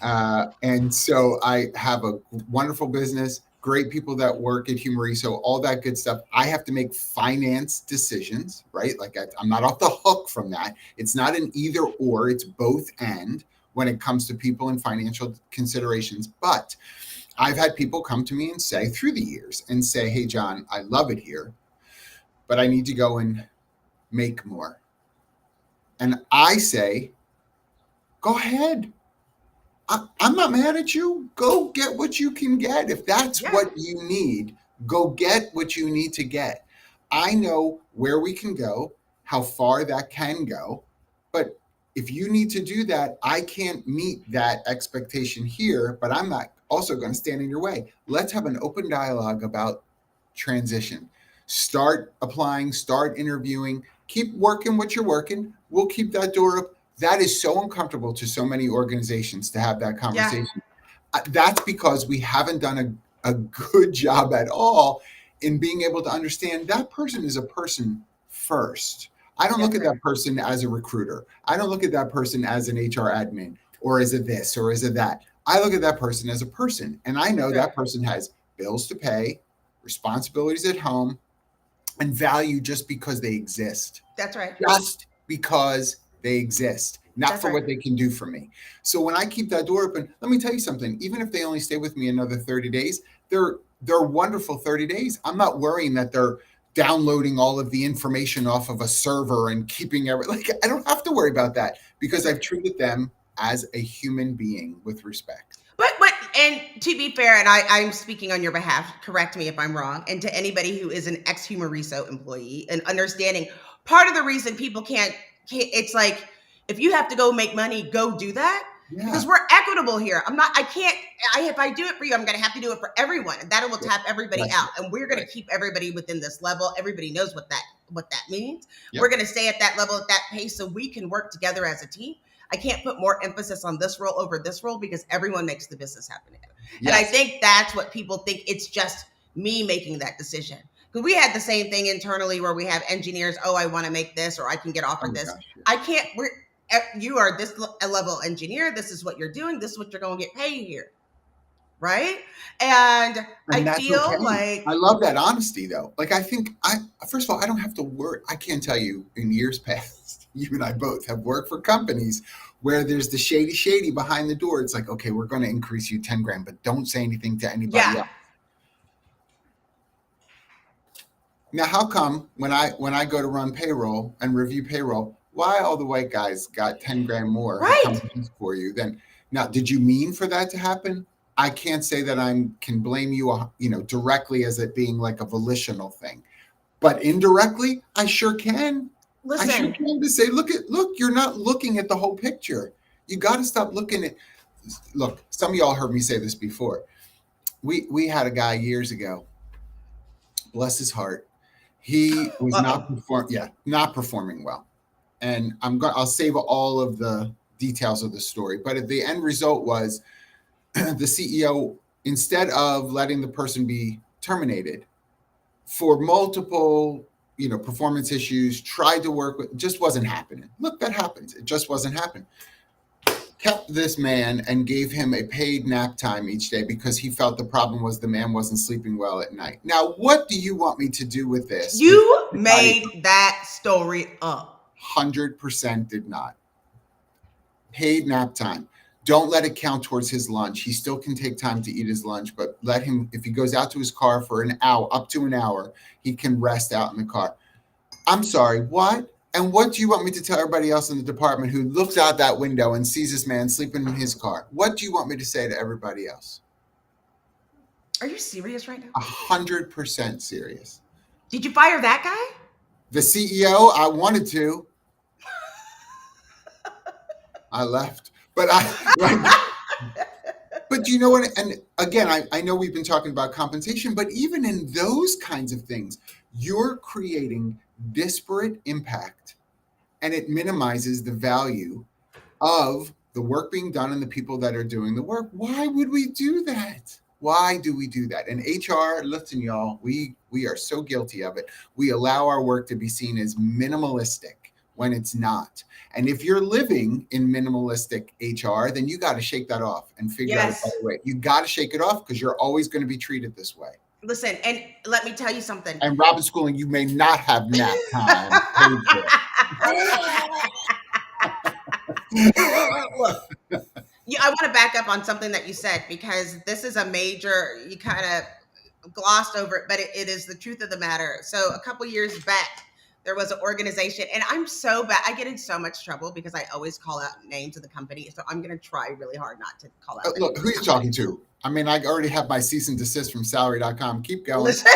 And so I have a wonderful business, great people that work at Humoriso, all that good stuff. I have to make finance decisions, right? Like I'm not off the hook from that. It's not an either or, it's both and when it comes to people and financial considerations. But I've had people come to me and say through the years and say, hey, John, I love it here, but I need to go and make more. And I say, go ahead. I'm not mad at you. Go get what you can get. If that's what you need, Go get what you need to get. I know where we can go, how far that can go, but if you need to do that, I can't meet that expectation here, but I'm not also going to stand in your way. Let's have an open dialogue about transition. Start applying, start interviewing, keep working what you're working. We'll keep that door up. That is so uncomfortable to so many organizations to have that Yeah, conversation. That's because we haven't done a good job at all in being able to understand that person is a person first. I don't look that's at right. that person as a recruiter. I don't look at that person as an HR admin or as a this or as a that. I look at that person as a person. And I know That's right. that person has bills to pay, responsibilities at home, and value just because they exist. That's right. Just because they exist, not That's for right. what they can do for me. So when I keep that door open, let me tell you something. Even if they only stay with me another 30 days, they're wonderful 30 days. I'm not worrying that they're downloading all of the information off of a server and keeping like I don't have to worry about that because I've treated them as a human being with respect. But and to be fair, and I'm speaking on your behalf, correct me if I'm wrong, and to anybody who is an ex Humoriso employee and understanding part of the reason people can't it's like if you have to go make money, go do that. Because Yeah, we're equitable here. I can't, if I do it for you, I'm going to have to do it for everyone. And that will yeah, tap everybody that's out. And we're going right. to keep everybody within this level. Everybody knows what that means. We're Yep, going to stay at that level, at that pace, so we can work together as a team. I can't put more emphasis on this role over this role because everyone makes the business happen together. And I yes. think that's what people think. It's just me making that decision. Because we had the same thing internally where we have engineers, oh, I want to make this or I can get Oh offered my this. gosh. Yeah. I can't, you are this level engineer. This is what you're doing. This is what you're going to get paid here. Right. And I And that's feel okay. like, I love that honesty though. Like I think I first of all, I don't have to work. I can't tell you in years past, you and I both have worked for companies where there's the shady behind the door. It's like, okay, we're going to increase you 10 grand, but don't say anything to anybody yeah, else. Now, how come when I go to run payroll and review payroll, why all the white guys got 10 grand more right. accomplishments for you than now? Did you mean for that to happen? I can't say that I can blame you, directly as it being like a volitional thing, but indirectly, I sure can. I sure Listen, can to say, look, you're not looking at the whole picture. You got to stop looking at. Look, some of y'all heard me say this before. We had a guy years ago, bless his heart. He was uh-oh. not performing well. And I'll save all of the details of the story. But the end result was the CEO, instead of letting the person be terminated for multiple, performance issues, tried to work with, just wasn't happening. Look, that happens. It just wasn't happening. Kept this man and gave him a paid nap time each day because he felt the problem was the man wasn't sleeping well at night. Now, what do you want me to do with this? You made that story up. 100% did not. Paid nap time. Don't let it count towards his lunch. He still can take time to eat his lunch, but let him, if he goes out to his car for an hour, up to an hour, he can rest out in the car. I'm sorry, what? And what do you want me to tell everybody else in the department who looks out that window and sees this man sleeping in his car? What do you want me to say to everybody else? Are you serious right now? 100% serious. Did you fire that guy? The CEO, I wanted to. I left. But but you know what? And again, I know we've been talking about compensation, but even in those kinds of things, you're creating disparate impact and it minimizes the value of the work being done and the people that are doing the work. Why would we do that? Why do we do that? And HR, listen, y'all, we are so guilty of it. We allow our work to be seen as minimalistic when it's not. And if you're living in minimalistic HR, then you got to shake that off and figure out a better Yes. way. You got to shake it off because you're always going to be treated this way. Listen, and let me tell you something. And Robin Schooling, you may not have nap time paid for. Look, I want to back up on something that you said because this is a major, you kind of glossed over it, but it is the truth of the matter. So a couple years back, there was an organization, and I'm so bad. I get in so much trouble because I always call out names of the company. So I'm going to try really hard not to call out the Look, names of who the you company. talking to? I mean, I already have my cease and desist from salary.com. Keep going. Listen,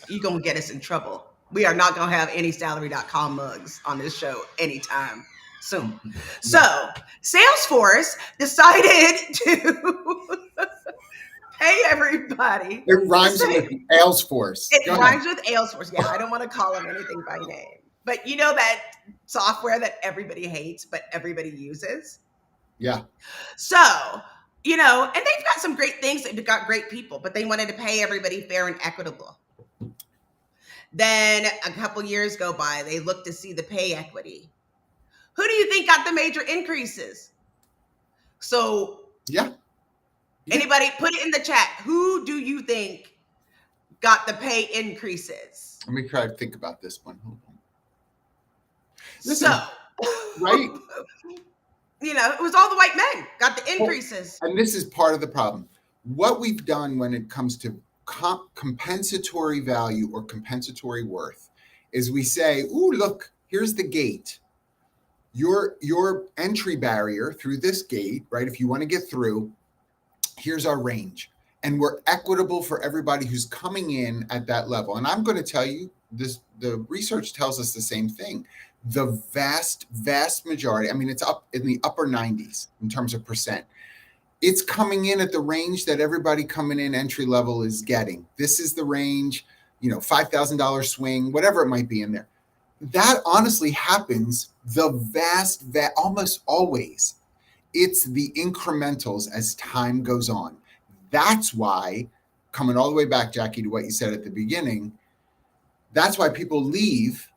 you're going to get us in trouble. We are not going to have any salary.com mugs on this show anytime soon. So, Salesforce decided to pay everybody. It rhymes with Salesforce. It rhymes with Salesforce. Yeah, I don't want to call them anything by name. But you know that software that everybody hates, but everybody uses? Yeah. So, you know, and they've got some great things. They've got great people, but they wanted to pay everybody fair and equitable. Then a couple years go by, they look to see the pay equity. Who do you think got the major increases? So, anybody put it in the chat. Who do you think got the pay increases? Let me try to think about this one. Hold on. Listen, right? You know, it was all the white men got the increases. And this is part of the problem. What we've done when it comes to compensatory value or compensatory worth is we say, ooh, look, here's the gate. Your entry barrier through this gate, right? If you want to get through, here's our range. And we're equitable for everybody who's coming in at that level. And I'm going to tell you this, the research tells us the same thing. The vast majority, I mean, it's up in the upper 90s in terms of percent. It's coming in at the range that everybody coming in entry level is getting. This is the range, you know, $5,000 swing, whatever it might be in there. That honestly happens almost always. It's the incrementals as time goes on. That's why, coming all the way back, Jackye, to what you said at the beginning, that's why people leave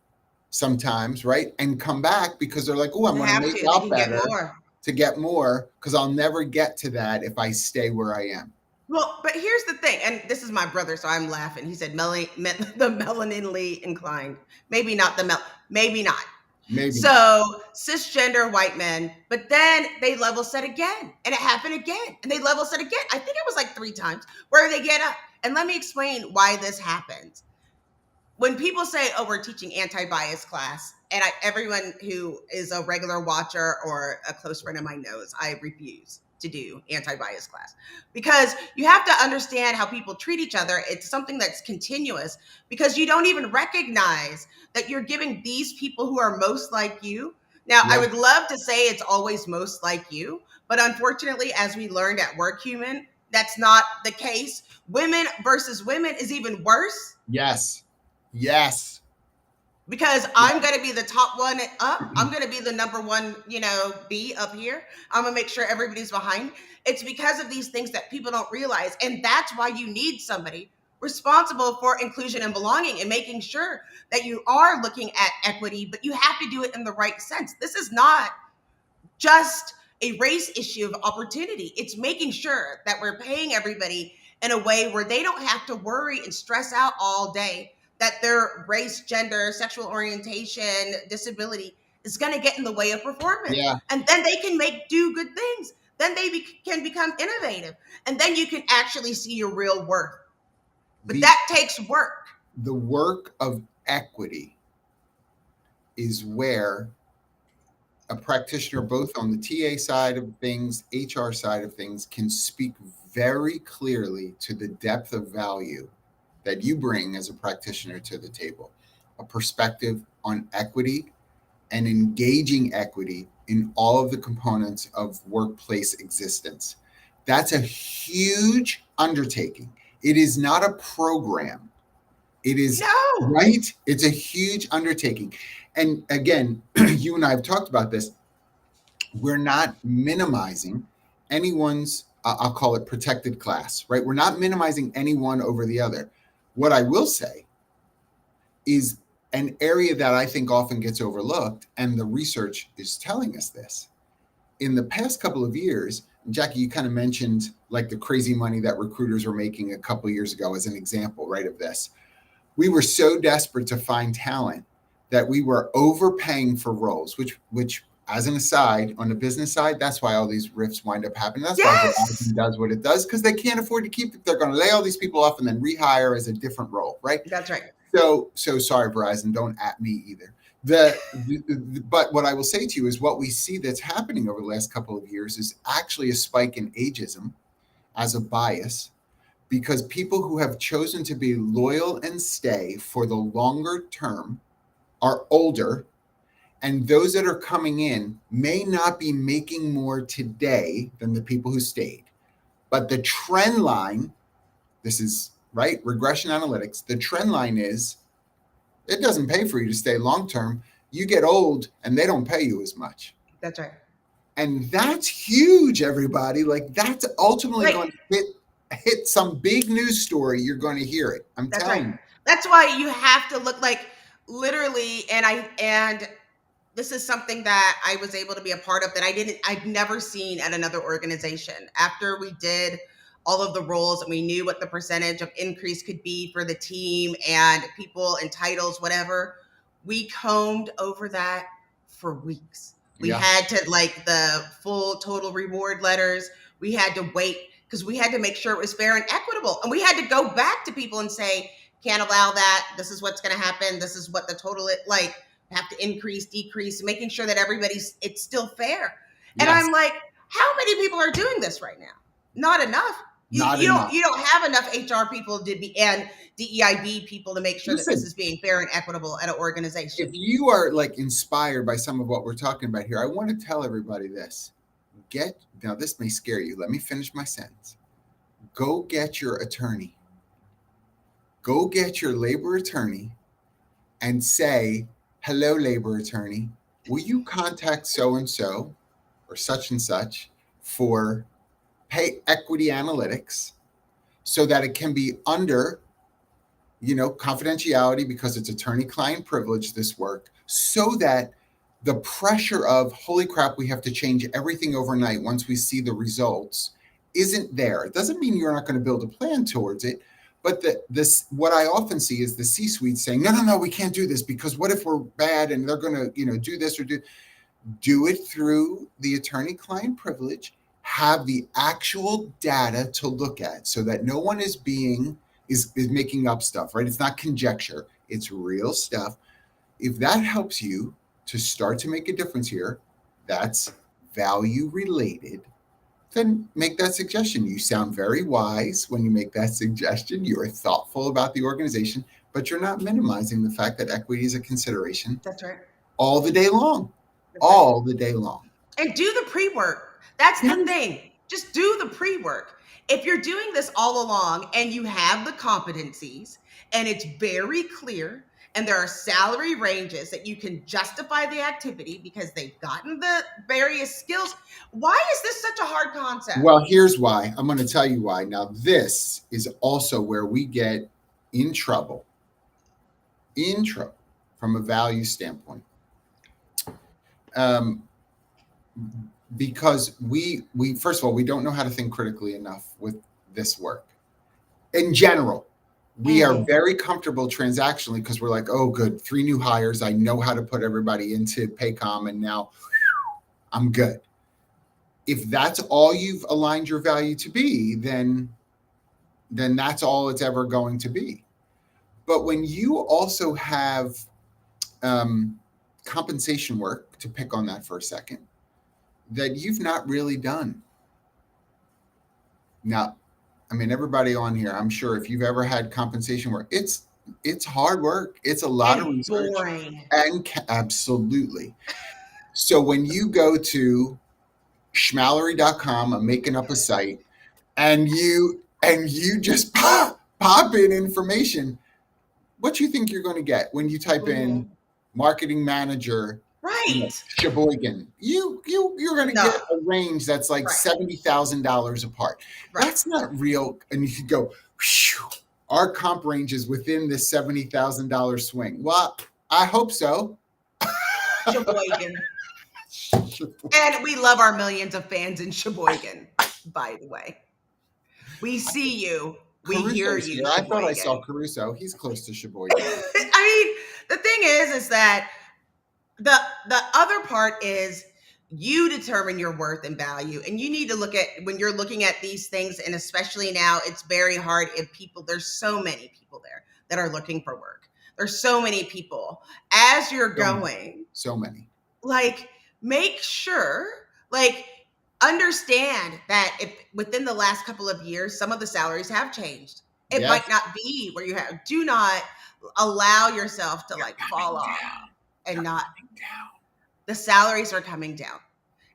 sometimes, right? And come back because they're like, oh, I'm going to make out better to get more because I'll never get to that if I stay where I am. Well, but here's the thing, and this is my brother, so I'm laughing. He said the melaninly inclined. Maybe not maybe not. Maybe. So cisgender white men, but then they level set again, and it happened again, and they level set again. I think it was like 3 times where they get up. And let me explain why this happens. When people say, oh, we're teaching anti-bias class, and everyone who is a regular watcher or a close friend of mine knows I refuse to do anti-bias class because you have to understand how people treat each other. It's something that's continuous because you don't even recognize that you're giving these people who are most like you. Now, I would love to say it's always most like you, but unfortunately, as we learned at Work Human, that's not the case. Women versus women is even worse. Yes. Because I'm going to be the top one up. I'm going to be the number one, B up here. I'm going to make sure everybody's behind. It's because of these things that people don't realize. And that's why you need somebody responsible for inclusion and belonging and making sure that you are looking at equity, but you have to do it in the right sense. This is not just a race issue of opportunity. It's making sure that we're paying everybody in a way where they don't have to worry and stress out all day that their race, gender, sexual orientation, disability is going to get in the way of performance. Yeah. And then they can do good things. Then they can become innovative. And then you can actually see your real worth. But that takes work. The work of equity is where a practitioner, both on the TA side of things, HR side of things, can speak very clearly to the depth of value that you bring as a practitioner to the table, a perspective on equity and engaging equity in all of the components of workplace existence. That's a huge undertaking. It is not a program. It is right. It's a huge undertaking. And again, you and I have talked about this. We're not minimizing anyone's, I'll call it protected class, right? We're not minimizing anyone over the other. What I will say is an area that I think often gets overlooked, and the research is telling us this. In the past couple of years, Jackye, you kind of mentioned like the crazy money that recruiters were making a couple of years ago as an example, right, of this. We were so desperate to find talent that we were overpaying for roles, which as an aside, on the business side, that's why all these rifts wind up happening. That's why Verizon does what it does, because they can't afford to keep it. They're going to lay all these people off and then rehire as a different role, right? That's right. So sorry, Verizon, don't at me either. But what I will say to you is what we see that's happening over the last couple of years is actually a spike in ageism as a bias, because people who have chosen to be loyal and stay for the longer term are older, and those that are coming in may not be making more today than the people who stayed. But the trend line, this is right, regression analytics, the trend line is it doesn't pay for you to stay long term. You get old and they don't pay you as much. That's right. And that's huge, everybody. Like that's ultimately Like, going to hit some big news story. You're going to hear it. I'm that's telling right. you. That's why you have to look like literally, and this is something that I was able to be a part of that I've never seen at another organization. After we did all of the roles and we knew what the percentage of increase could be for the team and people and titles, whatever, we combed over that for weeks. We Yeah. had to like the full total reward letters. We had to wait because we had to make sure it was fair and equitable. And we had to go back to people and say, can't allow that. This is what's going to happen. This is what the total, like, have to increase, decrease, making sure that it's still fair. And Yes. I'm like, how many people are doing this right now? Not enough. Not enough. You don't have enough HR people and DEIB people to make sure that this Listen, is being fair and equitable at an organization. if you are like inspired by some of what we're talking about here, I want to tell everybody this. Now this may scare you. Let me finish my sentence. Go get your attorney. Go get your labor attorney and say, hello, labor attorney, will you contact so and so or such and such for pay equity analytics so that it can be under, confidentiality because it's attorney-client privilege, this work, so that the pressure of, holy crap, we have to change everything overnight once we see the results isn't there. It doesn't mean you're not going to build a plan towards it. But what I often see is the C-suite saying, no, we can't do this because what if we're bad and they're going to, do this or do it through the attorney-client privilege, have the actual data to look at so that no one is making up stuff, right? It's not conjecture, it's real stuff. If that helps you to start to make a difference here, that's value related, then make that suggestion. You sound very wise when you make that suggestion. You are thoughtful about the organization, but you're not minimizing the fact that equity is a consideration. That's right. All the day long. All the day long. And do the pre-work. That's the thing. Just do the pre-work. If you're doing this all along and you have the competencies and it's very clear and there are salary ranges that you can justify the activity because they've gotten the various skills, why is this such a hard concept? Well, here's why. I'm going to tell you why. Now, this is also where we get in trouble from a value standpoint. Because we first of all, we don't know how to think critically enough with this work. In general, we are very comfortable transactionally because we're like, oh, good, 3 new hires. I know how to put everybody into Paycom, and now I'm good. If that's all you've aligned your value to be, then that's all it's ever going to be. But when you also have compensation work, to pick on that for a second, that you've not really done. Now, I mean, everybody on here, I'm sure if you've ever had compensation work, it's hard work. It's a lot of research. Boring. And absolutely. So when you go to schmallery.com, I'm making up a site, and you just pop in information, what do you think you're going to get when you type in marketing manager, right, Sheboygan? You're going to get a range that's like $70,000 apart. Right. That's not real. And you could go, our comp range is within this $70,000 swing. Well, I hope so. Sheboygan. And we love our millions of fans in Sheboygan, by the way. We see you. We hear you. I thought I saw Caruso. He's close to Sheboygan. I mean, the thing is that the other part is you determine your worth and value, and you need to look at when you're looking at these things, and especially now, it's very hard if there's so many people there that are looking for work. There's so many people. As you're So many. going, So many. like, make sure, like, understand that if within the last couple of years, some of the salaries have changed. It Yes. might not be where you have. Do not allow yourself to like fall off and not. Down. The salaries are coming down.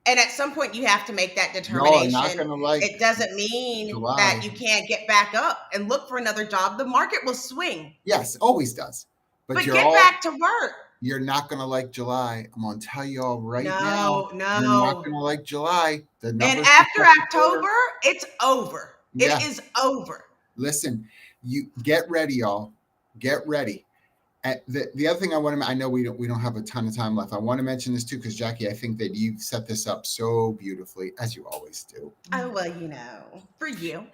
And at some point, you have to make that Y'all are determination. not gonna like It doesn't mean July. that you can't get back up and look for another job. The market will swing. Yes, always does. But you're get all, back to work. You're not gonna like July. I'm gonna tell you all right now. No, You're not gonna like July. The And numbers after for second October, quarter- it's over. Yeah. It is over. Listen, you get ready, y'all. Get ready. And the other thing I know we don't have a ton of time left. I want to mention this too, because Jackye, I think that you've set this up so beautifully, as you always do. Oh, well, you know, for you.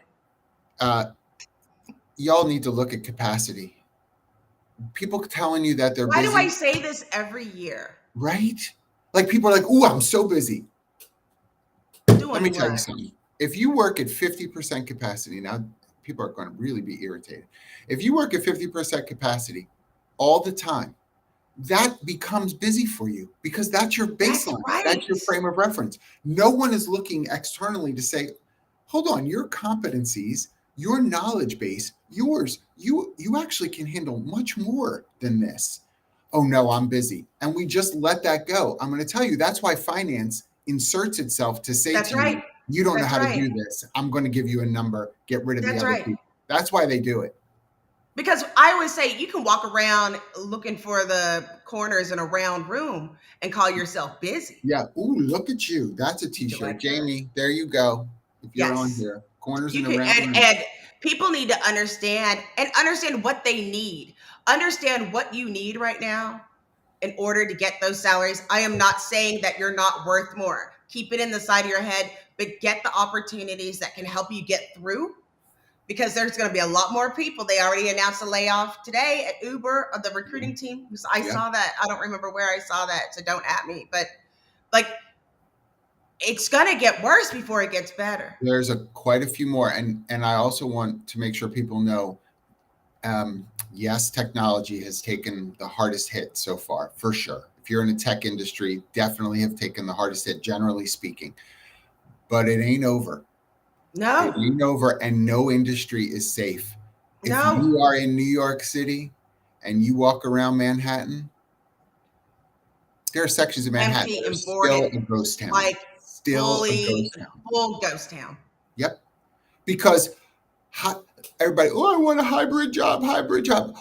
Y'all need to look at capacity. People telling you that they're Why busy. do I say this every year? Right? Like people are like, "Ooh, I'm so busy." Let me tell you something. If you work at 50% capacity, now people are going to really be irritated. If you work at 50% capacity all the time, that becomes busy for you because that's your baseline. That's right. That's your frame of reference. No one is looking externally to say, hold on, your competencies, your knowledge base, yours, you actually can handle much more than this. Oh no, I'm busy. And we just let that go. I'm going to tell you, that's why finance inserts itself to say That's to right. you, you don't know That's how right. to do this. I'm going to give you a number, get rid of That's the other right. people. That's why they do it. Because I always say you can walk around looking for the corners in a round room and call yourself busy. Yeah. Ooh, look at you. That's a t-shirt. Like Jamie, there you go. If you're on here. Corners in a round room. And people need to understand what they need. Understand what you need right now in order to get those salaries. I am not saying that you're not worth more. Keep it in the side of your head, but get the opportunities that can help you get through, because there's going to be a lot more people. They already announced a layoff today at Uber of the recruiting team. I saw that. I don't remember where I saw that, so don't at me. But like, it's going to get worse before it gets better. There's quite a few more. And I also want to make sure people know, yes, technology has taken the hardest hit so far, for sure. If you're in the tech industry, definitely have taken the hardest hit, generally speaking. But it ain't over. No. It ain't over, and no industry is safe. If No. you are in New York City and you walk around Manhattan, there are sections of Manhattan that are still a ghost town. Like Still a ghost town. Full ghost town. Yep. Because everybody, I want a hybrid job.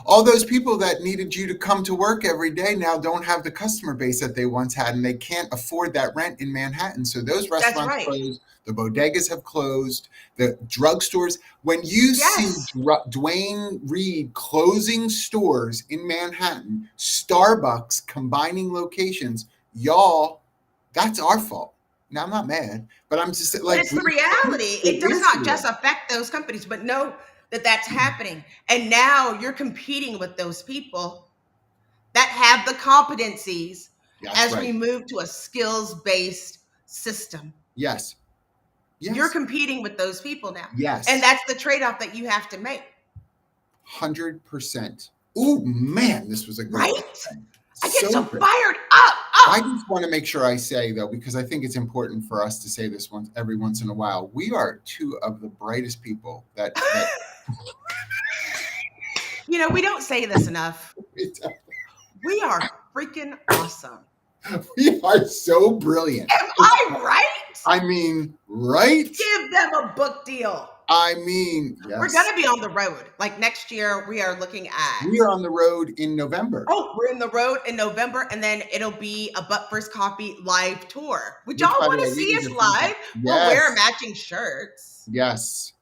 All those people that needed you to come to work every day now don't have the customer base that they once had, and they can't afford that rent in Manhattan. So those restaurants closed. The bodegas have closed. The drugstores. When you see Dwayne Reed closing stores in Manhattan, Starbucks combining locations, y'all, that's our fault. Now, I'm not mad, but I'm just like, it's the reality. It does not just affect those companies, but know that that's happening. And now you're competing with those people that have the competencies we move to a skills-based system. Yes. You're competing with those people now. Yes. And that's the trade-off that you have to make. 100%. Oh, man, this was a good one. I get so good. Fired up. I just want to make sure I say, though, because I think it's important for us to say this every once in a while. We are two of the brightest people that you know, we don't say this enough. We are freaking awesome. We are so brilliant. Am I right? I mean, right? Give them a book deal. I mean, yes. We're going to be on the road. Like next year, we are looking at. We are on the road in November. Oh, we're in the road in November, and then it'll be a But First Coffee live tour. Would y'all want to see us live? Yes. We'll wear matching shirts. Yes.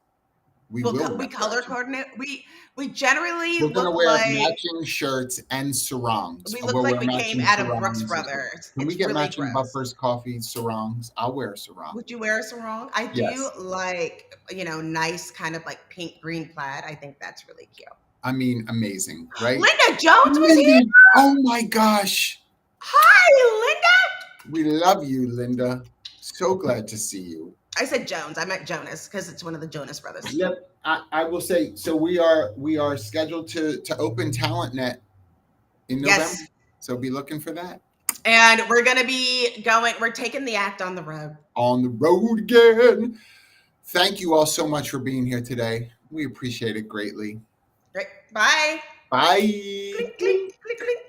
We color coordinate. We generally we're gonna wear matching shirts and sarongs. We look like we came out of Brooks Brothers. Can we get matching But First Coffee sarongs? I'll wear a sarong. Would you wear a sarong? I do like, nice kind of like pink green plaid. I think that's really cute. I mean, amazing, right? Linda Jones was here. Oh my gosh. Hi, Linda. We love you, Linda. So glad to see you. I said Jones. I meant Jonas because it's one of the Jonas brothers. Yep. I will say, so we are scheduled to open TalentNet in November. Yes. So be looking for that. And we're going to be we're taking the act on the road. On the road again. Thank you all so much for being here today. We appreciate it greatly. Great. Bye. Bye. Clink, clink, clink, clink.